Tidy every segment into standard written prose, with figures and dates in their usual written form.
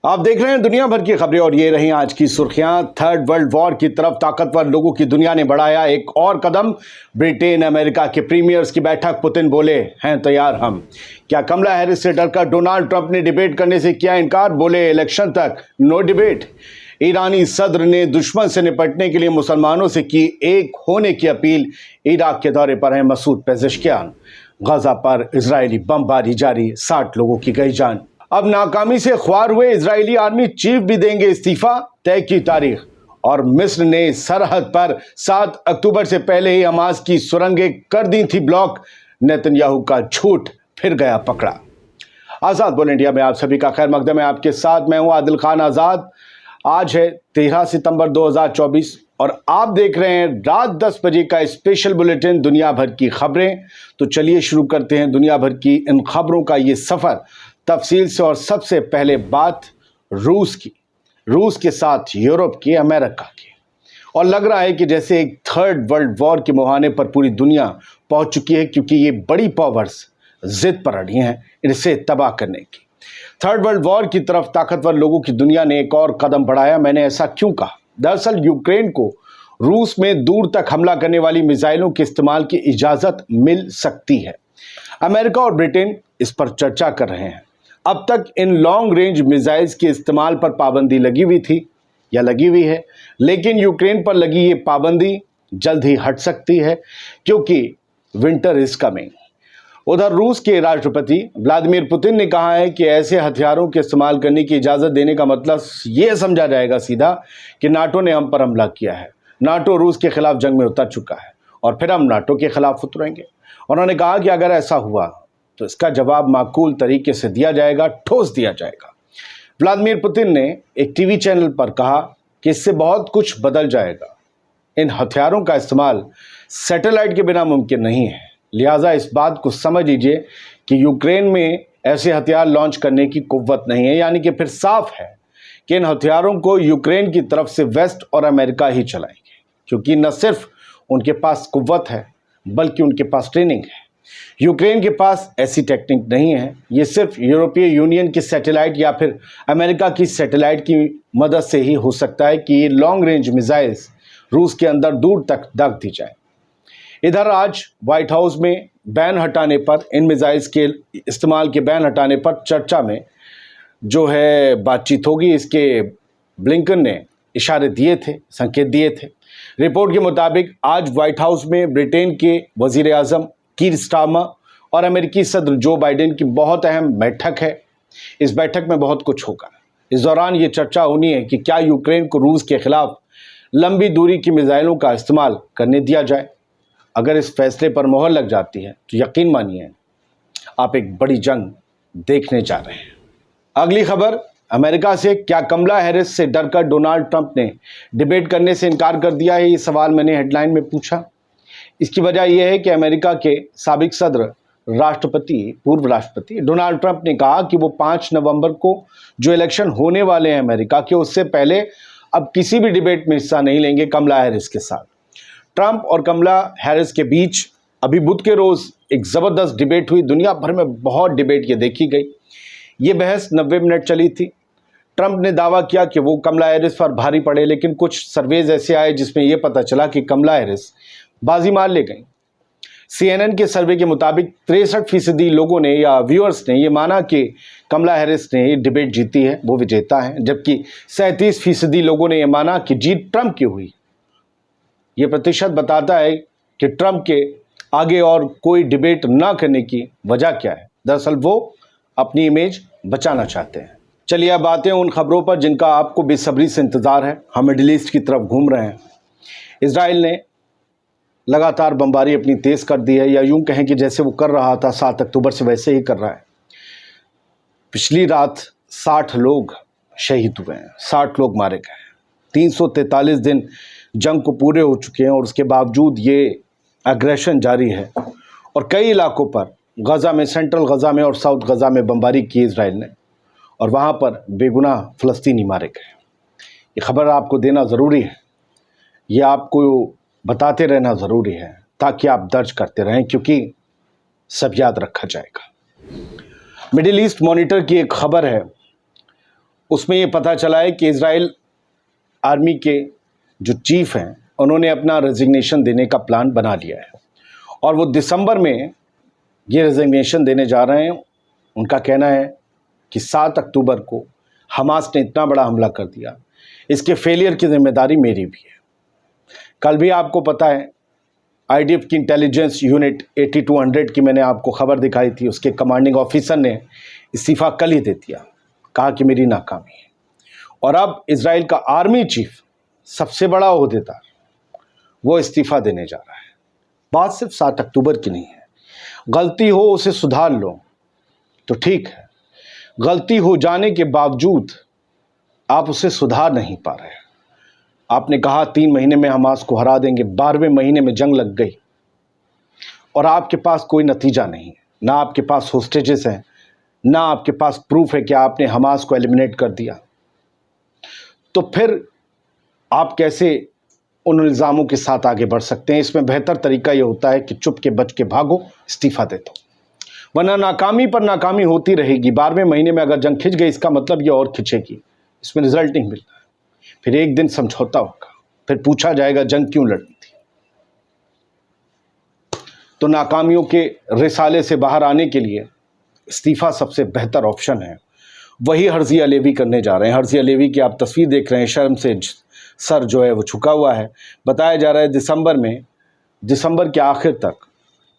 आप देख रहे हैं दुनिया भर की खबरें और ये रही आज की सुर्खियां। थर्ड वर्ल्ड वॉर की तरफ ताकतवर लोगों की दुनिया ने बढ़ाया एक और कदम। ब्रिटेन अमेरिका के प्रीमियर्स की बैठक, पुतिन बोले हैं तैयार हम। क्या कमला हैरिस से डरकर डोनाल्ड ट्रंप ने डिबेट करने से किया इनकार, बोले इलेक्शन तक नो डिबेट। ईरानी सदर ने दुश्मन से निपटने के लिए मुसलमानों से की एक होने की अपील। इराक के दौरे पर हैं मसूद पेज़ेश्कियान। गजा पर इजरायली बमबारी जारी, 60 लोगों की गई जान। अब नाकामी से ख्वार हुए इजरायली आर्मी चीफ भी देंगे इस्तीफा, तय की तारीख। और मिस्र ने सरहद पर 7 अक्टूबर से पहले ही हमास की सुरंगें कर दी थी ब्लॉक। नेतन्याहू का झूठ फिर गया पकड़ा। आजाद बोल इंडिया में आप सभी का खैर मकदम है। आपके साथ मैं हूं आदिल खान आजाद। आज है 13 सितंबर 2024 और आप देख रहे हैं रात 10 बजे का स्पेशल बुलेटिन दुनिया भर की खबरें। तो चलिए शुरू करते हैं दुनिया भर की इन खबरों का ये सफर तफसील से। और सबसे पहले बात रूस की, रूस के साथ यूरोप की, अमेरिका की। और लग रहा है कि जैसे एक थर्ड वर्ल्ड वॉर के मुहाने पर पूरी दुनिया पहुंच चुकी है, क्योंकि ये बड़ी पावर्स जिद पर अड़ी हैं इसे तबाह करने की। थर्ड वर्ल्ड वॉर की तरफ ताकतवर लोगों की दुनिया ने एक और कदम बढ़ाया। मैंने ऐसा क्यों कहा? दरअसल यूक्रेन को रूस में दूर तक हमला करने वाली मिसाइलों के इस्तेमाल की इजाजत मिल सकती है। अमेरिका और ब्रिटेन इस पर चर्चा कर रहे हैं। अब तक इन लॉन्ग रेंज मिसाइल्स के इस्तेमाल पर पाबंदी लगी हुई थी या लगी हुई है, लेकिन यूक्रेन पर लगी ये पाबंदी जल्द ही हट सकती है, क्योंकि विंटर इज कमिंग। उधर रूस के राष्ट्रपति व्लादिमीर पुतिन ने कहा है कि ऐसे हथियारों के इस्तेमाल करने की इजाज़त देने का मतलब ये समझा जाएगा सीधा कि नाटो ने हम पर हमला किया है। नाटो रूस के खिलाफ जंग में उतर चुका है और फिर हम नाटो के खिलाफ उतरेंगे। उन्होंने कहा कि अगर ऐसा हुआ तो इसका जवाब माकूल तरीके से दिया जाएगा, ठोस दिया जाएगा। व्लादिमीर पुतिन ने एक टीवी चैनल पर कहा कि इससे बहुत कुछ बदल जाएगा। इन हथियारों का इस्तेमाल सैटेलाइट के बिना मुमकिन नहीं है, लिहाजा इस बात को समझ लीजिए कि यूक्रेन में ऐसे हथियार लॉन्च करने की कुव्वत नहीं है। यानी कि फिर साफ है कि इन हथियारों को यूक्रेन की तरफ से वेस्ट और अमेरिका ही चलाएंगे, क्योंकि न सिर्फ उनके पास कुव्वत है बल्कि उनके पास ट्रेनिंग है। यूक्रेन के पास ऐसी टेक्निक नहीं है। ये सिर्फ यूरोपीय यूनियन की सैटेलाइट या फिर अमेरिका की सैटेलाइट की मदद से ही हो सकता है कि ये लॉन्ग रेंज मिसाइल्स रूस के अंदर दूर तक दाग दी जाए। इधर आज व्हाइट हाउस में बैन हटाने पर, इन मिसाइल्स के इस्तेमाल के बैन हटाने पर चर्चा में जो है बातचीत होगी, इसके ब्लिंकन ने इशारे दिए थे, संकेत दिए थे। रिपोर्ट के मुताबिक आज व्हाइट हाउस में ब्रिटेन के वजीर आजम कीर स्टारमर और अमेरिकी सदर जो बाइडेन की बहुत अहम बैठक है। इस बैठक में बहुत कुछ होगा। इस दौरान ये चर्चा होनी है कि क्या यूक्रेन को रूस के खिलाफ लंबी दूरी की मिसाइलों का इस्तेमाल करने दिया जाए। अगर इस फैसले पर मोहर लग जाती है तो यकीन मानिए आप एक बड़ी जंग देखने जा रहे हैं। अगली खबर अमेरिका से। क्या कमला हैरिस से डरकर डोनाल्ड ट्रंप ने डिबेट करने से इनकार कर दिया है? ये सवाल मैंने हेडलाइन में पूछा। इसकी वजह यह है कि अमेरिका के साबिक सदर पूर्व राष्ट्रपति डोनाल्ड ट्रंप ने कहा कि वो 5 नवंबर को जो इलेक्शन होने वाले हैं अमेरिका के, उससे पहले अब किसी भी डिबेट में हिस्सा नहीं लेंगे कमला हैरिस के साथ। ट्रंप और कमला हैरिस के बीच अभी बुध के रोज एक ज़बरदस्त डिबेट हुई। दुनिया भर में बहुत डिबेट ये देखी गई। ये बहस 90 मिनट चली थी। ट्रंप ने दावा किया कि वो कमला हैरिस पर भारी पड़े, लेकिन कुछ सर्वेज ऐसे आए जिसमें यह पता चला कि कमला हैरिस बाजी मार ले गई। CNN के सर्वे के मुताबिक 63% लोगों ने या व्यूअर्स ने ये माना कि कमला हैरिस ने ये डिबेट जीती है, वो विजेता है, जबकि 37% लोगों ने यह माना कि जीत ट्रंप की हुई। ये प्रतिशत बताता है कि ट्रंप के आगे और कोई डिबेट ना करने की वजह क्या है। दरअसल वो अपनी इमेज बचाना चाहते हैं। चलिए अब आते हैं उन खबरों पर जिनका आपको बेसब्री से इंतज़ार है। हम मिडिल ईस्ट की तरफ घूम रहे हैं। इजराइल ने लगातार बमबारी अपनी तेज़ कर दी है, या यूं कहें कि जैसे वो कर रहा था 7 अक्टूबर से वैसे ही कर रहा है। पिछली रात 60 लोग शहीद हुए हैं, 60 लोग मारे गए हैं। 343 दिन जंग को पूरे हो चुके हैं और उसके बावजूद ये एग्रेशन जारी है। और कई इलाकों पर गज़ा में, सेंट्रल गज़ा में और साउथ गज़ा में बमबारी की इजराइल ने, और वहाँ पर बेगुनाह फ़लस्तीनी मारे गए। ये खबर आपको देना ज़रूरी है, ये आपको बताते रहना ज़रूरी है ताकि आप दर्ज करते रहें, क्योंकि सब याद रखा जाएगा। मिडिल ईस्ट मॉनिटर की एक खबर है उसमें ये पता चला है कि इजराइल आर्मी के जो चीफ हैं उन्होंने अपना रेजिग्नेशन देने का प्लान बना लिया है और वो दिसंबर में ये रेजिग्नेशन देने जा रहे हैं। उनका कहना है कि 7 अक्टूबर को हमास ने इतना बड़ा हमला कर दिया, इसके फेलियर की जिम्मेदारी मेरी भी है। कल भी आपको पता है आईडीएफ की इंटेलिजेंस यूनिट 8200 की मैंने आपको खबर दिखाई थी, उसके कमांडिंग ऑफिसर ने इस्तीफ़ा कल ही दे दिया, कहा कि मेरी नाकामी है। और अब इजराइल का आर्मी चीफ, सबसे बड़ा ओहदेदार, वो इस्तीफ़ा देने जा रहा है। बात सिर्फ 7 अक्टूबर की नहीं है। गलती हो उसे सुधार लो तो ठीक है, गलती हो जाने के बावजूद आप उसे सुधार नहीं पा रहे। आपने कहा 3 महीने में हमास को हरा देंगे, 12वें महीने में जंग लग गई और आपके पास कोई नतीजा नहीं है। ना आपके पास होस्टेजेस हैं, ना आपके पास प्रूफ है कि आपने हमास को एलिमिनेट कर दिया। तो फिर आप कैसे उन इल्ज़ामों के साथ आगे बढ़ सकते हैं? इसमें बेहतर तरीका ये होता है कि चुप के बच के भागो, इस्तीफ़ा दे दो, वरना नाकामी पर नाकामी होती रहेगी। 12वें महीने में अगर जंग खिंच गई, इसका मतलब ये और खिंचेगी, इसमें रिजल्ट नहीं मिल रहा है। फिर एक दिन समझौता होगा, फिर पूछा जाएगा जंग क्यों लड़नी थी। तो नाकामियों के रिसाले से बाहर आने के लिए इस्तीफ़ा सबसे बेहतर ऑप्शन है। वही हर्जी अलेवी करने जा रहे हैं। हर्जी अलेवी की आप तस्वीर देख रहे हैं, शर्म से सर जो है वो झुका हुआ है। बताया जा रहा है दिसंबर के आखिर तक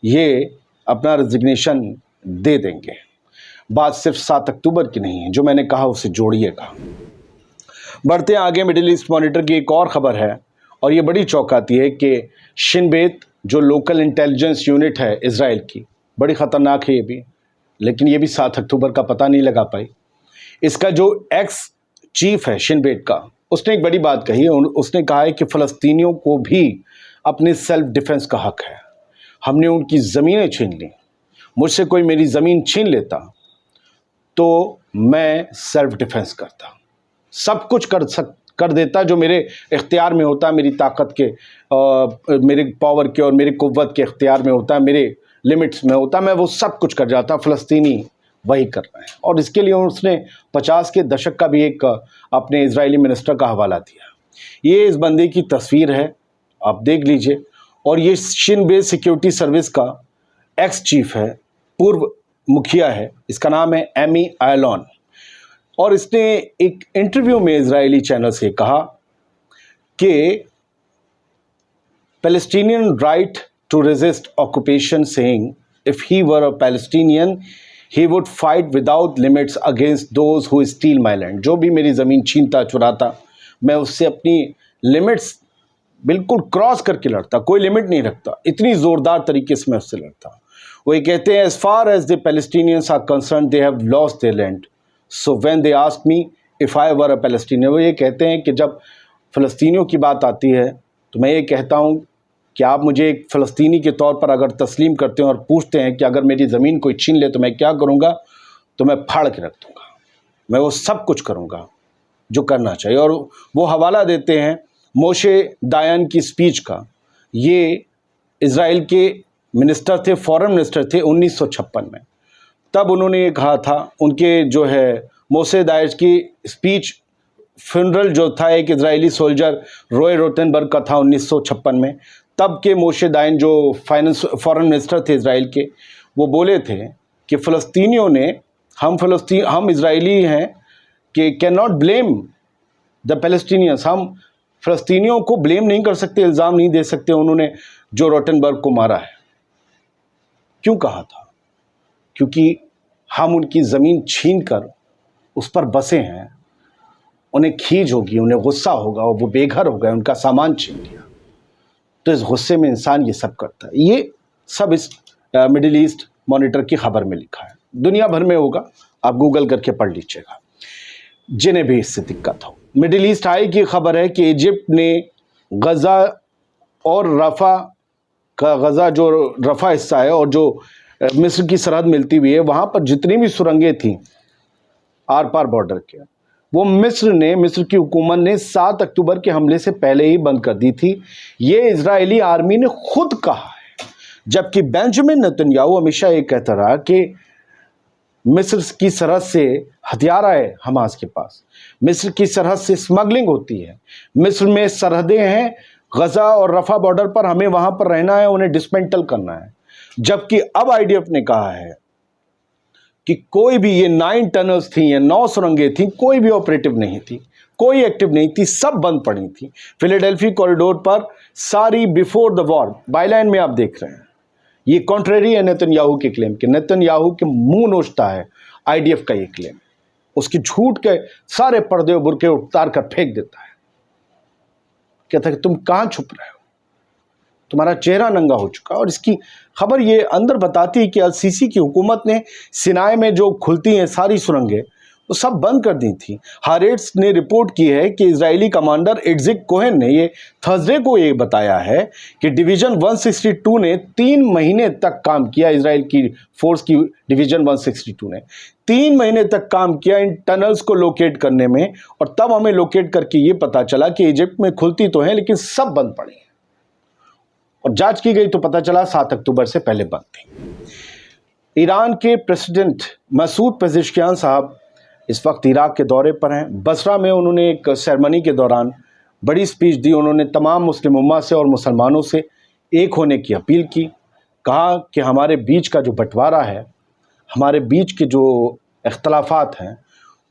ये अपना रेजिग्नेशन दे देंगे। बात सिर्फ 7 अक्टूबर की नहीं है, जो मैंने कहा उसे जोड़िएगा। बढ़ते हैं आगे। मिडिल ईस्ट मॉनिटर की एक और ख़बर है और ये बड़ी चौंकाती है कि शिन बेत जो लोकल इंटेलिजेंस यूनिट है इजराइल की, बड़ी ख़तरनाक है ये भी, लेकिन ये भी 7 अक्टूबर का पता नहीं लगा पाई। इसका जो एक्स चीफ है शिन बेत का, उसने एक बड़ी बात कही। उसने कहा है कि फ़लस्तीनियों को भी अपने सेल्फ डिफेंस का हक है। हमने उनकी ज़मीनें छीन ली, मुझसे कोई मेरी ज़मीन छीन लेता तो मैं सेल्फ डिफेंस करता, सब कुछ कर देता जो मेरे इख्तियार में होता, मेरी ताकत के मेरे पावर के और मेरी कुव्वत के इख्तियार में होता, मेरे लिमिट्स में होता, मैं वो सब कुछ कर जाता। फ़लस्तीनी वही कर रहे हैं और इसके लिए उसने 50 के दशक का भी एक अपने इजरायली मिनिस्टर का हवाला दिया। ये इस बंदे की तस्वीर है, आप देख लीजिए। और ये शिन बेत सिक्योरिटी सर्विस का एक्स चीफ है, पूर्व मुखिया है, इसका नाम है एमी आयलॉन। और इसने एक इंटरव्यू में इजरायली चैनल से कहा कि Palestinian right to resist occupation, saying if he were a Palestinian he would fight without limits against those who steal my land. जो भी मेरी ज़मीन छीनता चुराता, मैं उससे अपनी लिमिट्स बिल्कुल क्रॉस करके लड़ता, कोई लिमिट नहीं रखता, इतनी ज़ोरदार तरीके से मैं उससे लड़ता। वो ये कहते हैं, as far as the Palestinians are concern they have lost their land, so when they ask me if I were a Palestinian, वो ये कहते हैं कि जब फ़लस्तीनियों की बात आती है तो मैं ये कहता हूँ कि आप मुझे एक फ़लस्तीनी के तौर पर अगर तस्लीम करते हैं और पूछते हैं कि अगर मेरी ज़मीन कोई छीन ले तो मैं क्या करूँगा, तो मैं फाड़ के रख दूँगा, मैं वो सब कुछ करूँगा जो करना चाहिए। और वो हवाला देते हैं मोशे दायान की स्पीच का। ये इज़राइल के मिनिस्टर थे, फॉरेन मिनिस्टर थे 1956 में। तब उन्होंने ये कहा था, उनके जो है मोशे दायान की स्पीच फ्यूनरल जो था एक इजरायली सोल्जर रॉय रोटेनबर्ग का था 1956 में। तब के मोशे दायान जो फॉरेन मिनिस्टर थे इजराइल के, वो बोले थे कि फ़लस्तीनियों ने, हम इजरायली हैं कि can not blame the Palestinians, हम फ़लस्तीनियों को ब्लेम नहीं कर सकते, इल्ज़ाम नहीं दे सकते उन्होंने जो रोटेनबर्ग को मारा है। क्यों कहा था? क्योंकि हम उनकी ज़मीन छीन कर उस पर बसे हैं, उन्हें खीज होगी, उन्हें गुस्सा होगा और वो बेघर हो गए, उनका सामान छीन लिया। तो इस गुस्से में इंसान ये सब करता है। ये सब इस मिडिल ईस्ट मॉनिटर की खबर में लिखा है, दुनिया भर में होगा, आप गूगल करके पढ़ लीजिएगा जिन्हें भी इससे दिक्कत हो। मिडिल ईस्ट आई की खबर है कि इजिप्ट ने गज़ा और गज़ा जो रफ़ा हिस्सा है और जो मिस्र की सरहद मिलती हुई है, वहाँ पर जितनी भी सुरंगें थीं आर पार बॉर्डर के, वो मिस्र की हुकूमत ने 7 अक्टूबर के हमले से पहले ही बंद कर दी थी। ये इजरायली आर्मी ने खुद कहा है, जबकि बेंजामिन नेतन्याहू हमेशा ये कहता रहा कि मिस्र की सरहद से हथियार आए हमास के पास, मिस्र की सरहद से स्मगलिंग होती है, मिस्र में सरहदें हैं गजा और रफा बॉर्डर पर, हमें वहां पर रहना है, उन्हें डिसमेंटल करना है। जबकि अब आईडीएफ ने कहा है कि कोई भी, ये 9 टनल्स थी, ये 9 सुरंगें थी, कोई भी ऑपरेटिव नहीं थी, कोई एक्टिव नहीं थी, सब बंद पड़ी थी। फिलाडेल्फी कॉरिडोर पर सारी बिफोर द वॉर, बाईलाइन में आप देख रहे हैं। ये कॉन्ट्रेरी है नेतन्याहू के क्लेम के, नेतन्याहू के मुंह नोचता है आईडीएफ का ये क्लेम, उसकी झूठ के सारे पर्दे और बुरके उतार कर फेंक देता है। कहता है कि तुम कहां छुप रहे हो, तुम्हारा चेहरा नंगा हो चुका। और इसकी खबर ये अंदर बताती है कि अल सीसी की हुकूमत ने सिनाई में जो खुलती हैं सारी सुरंगें, वो सब बंद कर दी थी। हारेट्स ने रिपोर्ट की है कि इजरायली कमांडर इट्जिक कोहेन ने ये थर्सडे को ये बताया है कि डिवीजन 162 ने 3 महीने तक काम किया, इजराइल की फोर्स की डिवीजन 162 ने 3 महीने तक काम किया इन टनल्स को लोकेट करने में। और तब हमें लोकेट करके ये पता चला कि इजिप्ट में खुलती तो है लेकिन सब बंद पड़ी हैं। और जांच की गई तो पता चला 7 अक्टूबर से पहले बंद थी। ईरान के प्रेसिडेंट मसूद पेज़ेश्कियान साहब इस वक्त इराक के दौरे पर हैं। बसरा में उन्होंने एक सेरेमनी के दौरान बड़ी स्पीच दी। उन्होंने तमाम मुस्लिम उम्मा से और मुसलमानों से एक होने की अपील की। कहा कि हमारे बीच का जो बंटवारा है, हमारे बीच के जो इख्तलाफात हैं,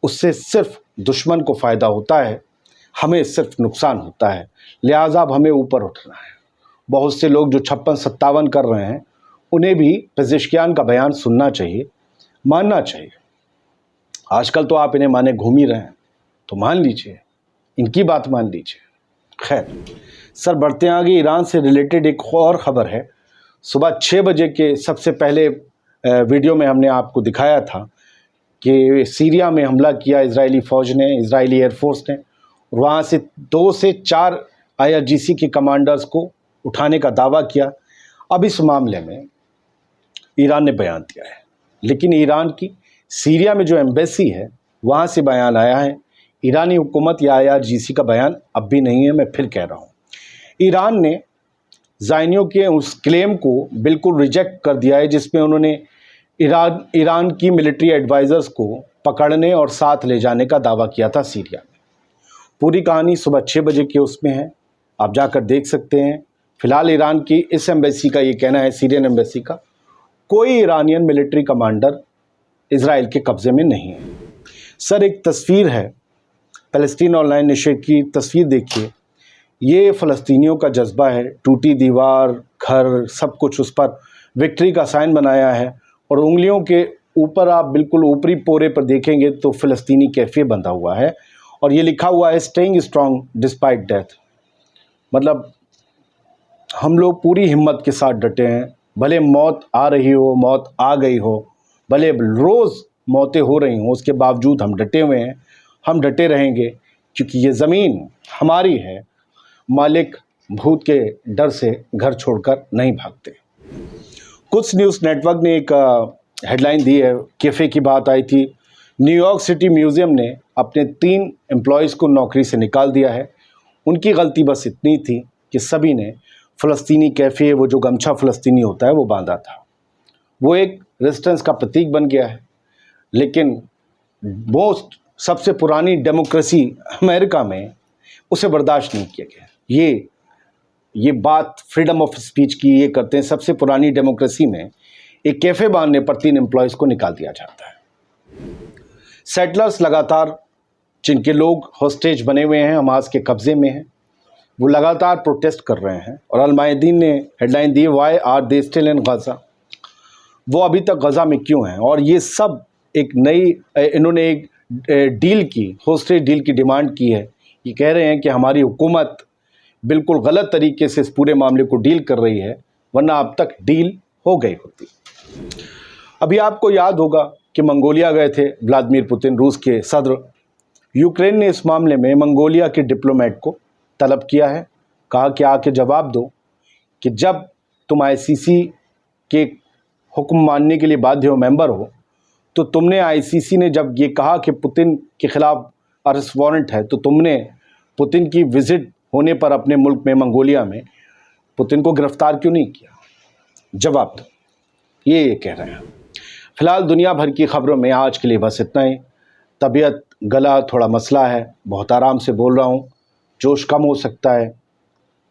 उससे सिर्फ दुश्मन को फ़ायदा होता है, हमें सिर्फ नुकसान होता है, लिहाजा अब हमें ऊपर उठना है। बहुत से लोग जो 56-57 कर रहे हैं, उन्हें भी पेज़ेश्कियान का बयान सुनना चाहिए, मानना चाहिए। आजकल तो आप इन्हें माने घूम ही रहे हैं, तो मान लीजिए, इनकी बात मान लीजिए। खैर, सर बढ़ते आगे, ईरान से रिलेटेड एक और ख़बर है। सुबह 6 बजे के सबसे पहले वीडियो में हमने आपको दिखाया था कि सीरिया में हमला किया इजरायली फ़ौज ने, इजरायली एयरफोर्स ने, और वहाँ से 2 से 4 IRGC के कमांडर्स को उठाने का दावा किया। अब इस मामले में ईरान ने बयान दिया है, लेकिन ईरान की सीरिया में जो एम्बेसी है वहाँ से बयान आया है। ईरानी हुकूमत या IRGC का बयान अब भी नहीं है। मैं फिर कह रहा हूँ, ईरान ने ज़ायनियों के उस क्लेम को बिल्कुल रिजेक्ट कर दिया है जिसमें उन्होंने ईरान की मिलिट्री एडवाइज़र्स को पकड़ने और साथ ले जाने का दावा किया था सीरिया में। पूरी कहानी सुबह 6 बजे के उसमें है, आप जाकर देख सकते हैं। फ़िलहाल ईरान की इस एम्बेसी का ये कहना है, सीरियन एम्बेसी का, कोई ईरानियन मिलिट्री कमांडर इजराइल के कब्ज़े में नहीं है। सर एक तस्वीर है, फ़लस्तीन ऑनलाइन ने शेयर की तस्वीर देखिए। ये फ़लस्तीनियों का जज्बा है, टूटी दीवार, घर, सब कुछ, उस पर विक्ट्री का साइन बनाया है और उंगलियों के ऊपर आप बिल्कुल ऊपरी पोरे पर देखेंगे तो फ़लस्तीनी कैफ़े बंधा हुआ है और ये लिखा हुआ है स्टेइंग स्ट्रॉन्ग डिस्पाइट डेथ। मतलब हम लोग पूरी हिम्मत के साथ डटे हैं, भले मौत आ रही हो, मौत आ गई हो, भले रोज़ मौतें हो रही हों, उसके बावजूद हम डटे हुए हैं, हम डटे रहेंगे, क्योंकि ये ज़मीन हमारी है। मालिक भूत के डर से घर छोड़कर नहीं भागते। कुछ न्यूज़ नेटवर्क ने एक हेडलाइन दी है, कैफ़े की बात आई थी। न्यूयॉर्क सिटी म्यूज़ियम ने अपने 3 एम्प्लॉयज़ को नौकरी से निकाल दिया है। उनकी गलती बस इतनी थी कि सभी ने फ़लस्तीनी कैफ़े, वो जो गमछा फ़लस्तीनी होता है, वो बांधा था। वो एक रेजिस्टेंस का प्रतीक बन गया है, लेकिन वो सबसे पुरानी डेमोक्रेसी अमेरिका में उसे बर्दाश्त नहीं किया गया। ये बात फ्रीडम ऑफ स्पीच की ये करते हैं, सबसे पुरानी डेमोक्रेसी में एक कैफ़े बांधने पर 3 एम्प्लॉयज़ को निकाल दिया जाता है। सेटलर्स लगातार, जिनके लोग हॉस्टेज बने हुए हैं, हमास के कब्ज़े में हैं, वो लगातार प्रोटेस्ट कर रहे हैं। और अल मायदीन ने हेडलाइन दी, why are they still in Gaza, वो अभी तक गज़ा में क्यों हैं। और ये सब एक नई, इन्होंने एक डील की, हॉस्टेज डील की डिमांड की है। ये कह रहे हैं कि हमारी हुकूमत बिल्कुल गलत तरीके से इस पूरे मामले को डील कर रही है, वरना अब तक डील हो गई होती। अभी आपको याद होगा कि मंगोलिया गए थे व्लादिमीर पुतिन, रूस के सदर। यूक्रेन ने इस मामले में मंगोलिया के डिप्लोमेट को तलब किया है, कहा कि आके जवाब दो कि जब तुम ICC के हुक्म मानने के लिए बाध्य हो, मेंबर हो, तो तुमने ICC ने जब ये कहा कि पुतिन के ख़िलाफ़ अरेस्ट वारंट है, तो तुमने पुतिन की विज़िट होने पर अपने मुल्क में, मंगोलिया में, पुतिन को गिरफ़्तार क्यों नहीं किया? जवाब दो, ये कह रहे हैं। फिलहाल दुनिया भर की खबरों में आज के लिए बस इतना ही। तबीयत, गला थोड़ा मसला है, बहुत आराम से बोल रहा हूँ, जोश कम हो सकता है,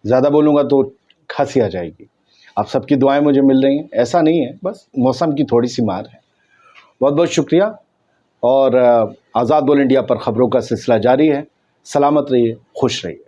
ज़्यादा बोलूँगा तो खांसी आ जाएगी। आप सबकी दुआएं मुझे मिल रही हैं, ऐसा नहीं है, बस मौसम की थोड़ी सी मार है। बहुत बहुत शुक्रिया। और आज़ाद बोल इंडिया पर ख़बरों का सिलसिला जारी है। सलामत रहिए, खुश रहिए।